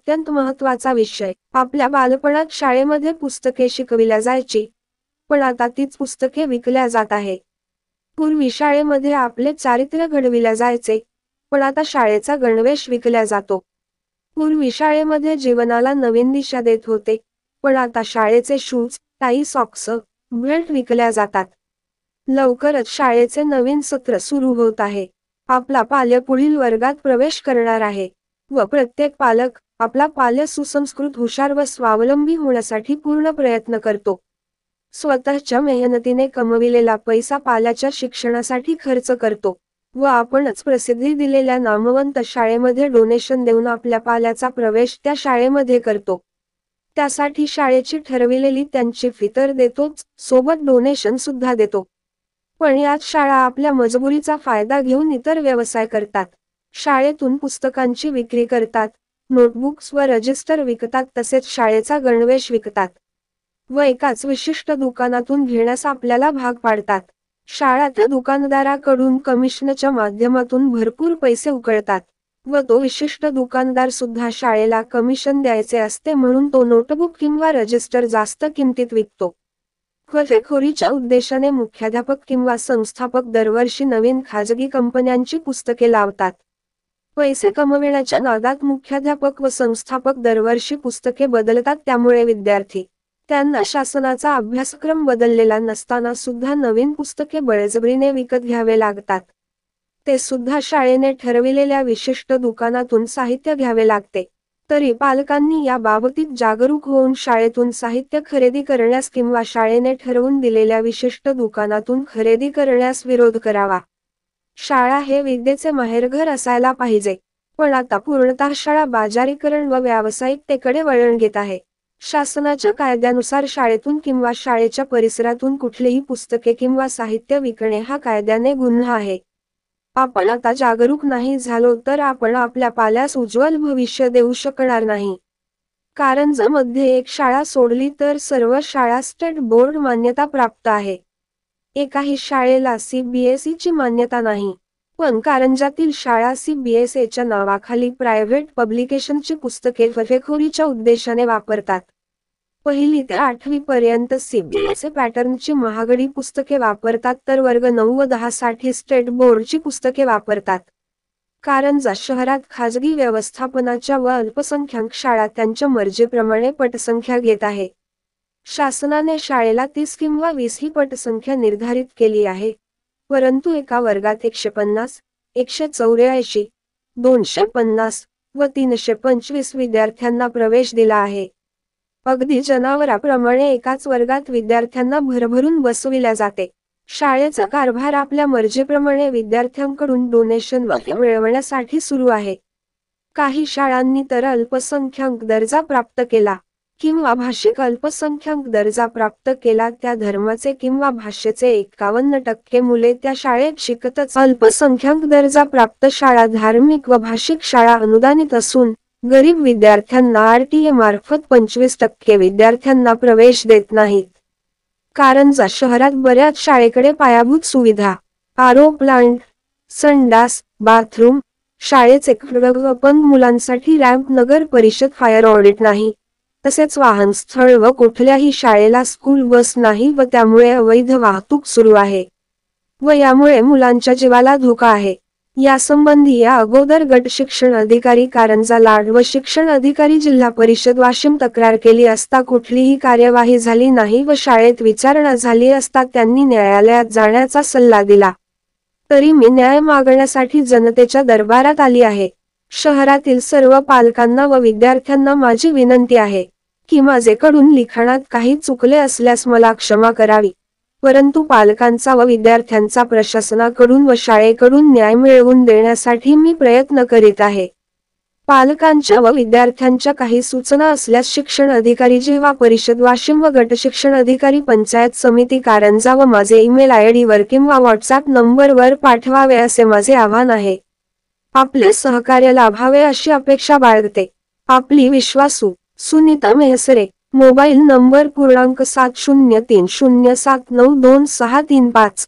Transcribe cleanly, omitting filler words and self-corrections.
अत्यंत महत्त्वाचा विषय. आपल्या बालपणात शाळेमध्ये पुस्तके शिकविल्या जायची, पण आता तीच पुस्तके विकल्या जात आहे. पूर्वी शाळेमध्ये आपले चारित्र्य घडविल्या जायचे, पण आता शाळेचा गणवेश विकल्या जातो. पूर्वी शाळेमध्ये जीवनाला नवीन दिशा देत होते, पण आता शाळेचे शूज, टाई, सॉक्स, बेल्ट विकल्या जातात. लवकरच शाळेचे नवीन सत्र सुरू होत आहे. आपला पाल्य पुढील वर्गात प्रवेश करणार आहे व प्रत्येक पालक आपला पाल्य सुसंस्कृत, हुशार व स्वावलंबी होण्यासाठी पूर्ण प्रयत्न करतो. स्वतःच्या मेहनतीने कमविलेला पैसा पाल्याच्या शिक्षणासाठी खर्च करतो व आपणच प्रसिद्धी दिलेल्या नामवंत शाळेमध्ये डोनेशन देऊन आपल्या पाल्याचा प्रवेश त्या शाळेमध्ये करतो. त्यासाठी शाळेची ठरविलेली त्यांची फी तर देतोच, सोबत डोनेशन सुद्धा देतो. पण यात शाळा आपल्या मजबुरीचा फायदा घेऊन इतर व्यवसाय करतात. शाळेतून पुस्तकांची विक्री करतात, नोटबुक्स व रजिस्टर विकतात, तसेच शाळेचा गणवेश विकतात व एकाच विशिष्ट दुकानातून घेण्यास आपल्याला भाग पाडतात. शाळा त्या दुकानदाराकडून कमिशनच्या माध्यमातून भरपूर पैसे उकळतात व तो विशिष्ट दुकानदार सुद्धा शाळेला कमिशन द्यायचे असते, म्हणून तो नोटबुक किंवा रजिस्टर जास्त किमतीत विकतो. नफेखोरीच्या उद्देशाने मुख्याध्यापक किंवा संस्थापक दरवर्षी नवीन खाजगी कंपन्यांची पुस्तके लावतात. पैसे कमविण्याच्या नादात मुख्याध्यापक व संस्थापक दरवर्षी पुस्तके बदलतात. त्यामुळे विद्यार्थी त्यांना शासनाचा अभ्यासक्रम बदललेला नसताना सुद्धा नवीन पुस्तके बळजबरीने विकत घ्यावे लागतात. ते सुद्धा शाळेने ठरविलेल्या विशिष्ट दुकानातून साहित्य घ्यावे लागते. तरी पालकांनी या बाबतीत जागरूक होऊन शाळेतून साहित्य खरेदी करण्यास किंवा शाळेने ठरवून दिलेल्या विशिष्ट दुकानातून खरेदी करण्यास विरोध करावा. शाळा हे विद्येचे माहेरघर असायला पाहिजे, पण आता पूर्णतः शाळा बाजारीकरण व व्यावसायिकतेकडे वळण घेत आहे. शासनाच्या कायद्यानुसार शाळेतून किंवा शाळेच्या परिसरातून कुठलीही पुस्तके किंवा साहित्य विकणे हा कायद्याने गुन्हा आहे. आपण आता जागरूक नाही झालो तर आपण आपल्या पाल्यास उज्ज्वल भविष्य देऊ शकणार नाही. कारंजामध्ये एक शाळा सोडली तर सर्व शाळा स्टेट बोर्ड मान्यता प्राप्त आहे. एकाही शाळेला CBSE ची मान्यता नाही. पण कारंजातील शाळा CBSEच्या नावाखाली प्रायव्हेट पब्लिकेशनची पुस्तके नफेखोरीच्या उद्देशाने वापरतात. 1ली ते 8वी पर्यंत CBSE पॅटर्नची महागडी पुस्तके वापरतात, तर वर्ग 9 व 10 साठी स्टेट बोर्डची पुस्तके वापरतात. कारंजा शहरात खाजगी व्यवस्थापनाच्या व अल्पसंख्याक शाळा त्यांच्या मर्जीप्रमाणे पटसंख्या घेत आहे. शासनाने शाळेला 30 किंवा 20 ही पटसंख्या निर्धारित केली आहे, परंतु एका वर्गात 150, 184, 250 व 325 विद्यार्थ्यांना प्रवेश दिला आहे. अगदी जनावराप्रमाणे एकाच वर्गात विद्यार्थ्यांना भरभरून बसविल्या जाते. शाळेचा कारभार आपल्या मर्जीप्रमाणे विद्यार्थ्यांकडून डोनेशन मिळवण्यासाठी सुरू आहे. काही शाळांनी तर अल्पसंख्याक दर्जा प्राप्त केला किंवा भाषिक अल्पसंख्याक दर्जा प्राप्त केला. त्या धर्माचे किंवा भाषेचे 51% मुले त्या शाळेत शिकतच. अल्पसंख्याक दर्जा प्राप्त शाळा धार्मिक व भाषिक शाळा अनुदानित असून गरीब विद्यार्थ्यांना RTA मार्फत 25% विद्यार्थ्यांना प्रवेश देत नाहीत. कारंजा शहरात बऱ्याच शाळेकडे पायाभूत सुविधा, आरो प्लांट, संडास, बाथरूम, शाळेचे खडक व अपंग मुलांसाठी रॅम्प, नगर परिषद फायर ऑडिट नाही, तसेच वाहनस्थळ व कुठल्याही शाळेला स्कूल बस नाही व त्यामुळे अवैध वाहतूक सुरू आहे व यामुळे मुलांच्या जीवाला धोका आहे. यासंबंधी या अगोदर गट शिक्षण अधिकारी कारंजा लाड व शिक्षण अधिकारी जिल्हा परिषद वाशिम तक्रार केली असता कुठलीही कार्यवाही झाली नाही व शाळेत विचारणा झाली असता त्यांनी न्यायालयात जाण्याचा सल्ला दिला. तरी मी न्याय मागण्यासाठी जनतेच्या दरबारात आली आहे. शहरातील सर्व पालकांना व विद्यार्थ्यांना माझी विनंती आहे की माझेकडून लिखाणात काही चुकले असल्यास मला क्षमा करावी, परंतु पालकांचा व विद्यार्थ्यांचा प्रशासनाकडून व शाळेकडून न्याय मिळवून देण्यासाठी मी प्रयत्न करीत आहे. पालकांच्या व विद्यार्थ्यांच्या काही सूचना असल्यास शिक्षण अधिकारी जिल्हा परिषद वाशिम व गट शिक्षण अधिकारी पंचायत समिती कारंजा व माझे ईमेल ID वर किंवा WhatsApp नंबरवर पाठवावे असे माझे आव्हान आहे. आपले सहकार्य लाभावे अशी अपेक्षा बाळगते. आपली विश्वासू सुनीता मेहसरे. Mobile number +7030792635.